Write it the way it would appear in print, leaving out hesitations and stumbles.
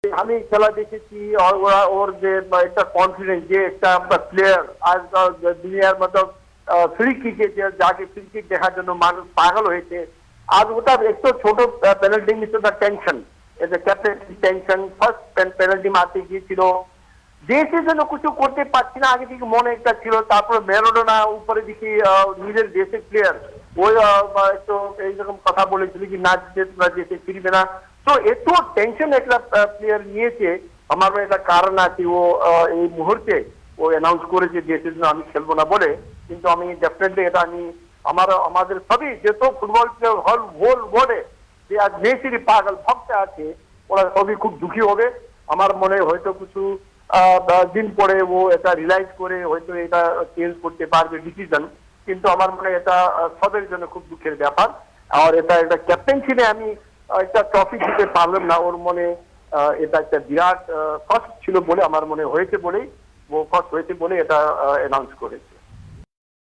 আমি খেলা দেখেছি, ওর যে একটা কনফিডেন্স, যে একটা প্লেয়ার আজ দুনিয়ার মতো ফ্রি কিকে, যাকে ফ্রি কিক দেখার জন্য মানুষ পাগল হয়েছে, আজ ওটা একটু ছোট পেনাল্টি মিস, ওটা tension, captain tension, first penalty মারতে গিয়েছিল, দেশের জন্য কিছু করতে পারছি না, আগে থেকে মনে একটা ছিল। তারপরে ম্যারাডোনা উপরে দেখি নিজের দেশের প্লেয়ার, ওই একটু এইরকম কথা বলেছিল কি না, দেশে ফিরবে না। তো এত টেনশন একটা প্লেয়ার নিয়েছে, আমার একটা কারণ আছে, ও এই মুহূর্তে ও অ্যানাউন্স করেছে দেশের জন্য আমি খেলবো না বলে। কিন্তু আমি ডেফিনেটলি এটা আমি আমাদের সবই যত ফুটবল প্লেয়ার হোল বোর্ডে যে আজ মেসির পাগল ভক্ত আছে, ওরা সবই খুব দুঃখী হবে। আমার মনে হয়তো কিছু দিন পরে ও এটা রিলাইজ করে হয়তো এটা চেঞ্জ করতে পারবে ডিসিশন। কিন্তু আমার মনে হয় এটা সবের জন্য খুব দুঃখের ব্যাপার। আর এটা একটা ক্যাপ্টেন ছিনে আমি একটা ট্রফি দিতে পারলাম না, ওর মনে এটা একটা বিরাট কষ্ট ছিল বলে আমার মনে হয়েছে বলেই, ও কষ্ট হয়েছে বলে এটা অ্যানাউন্স করে।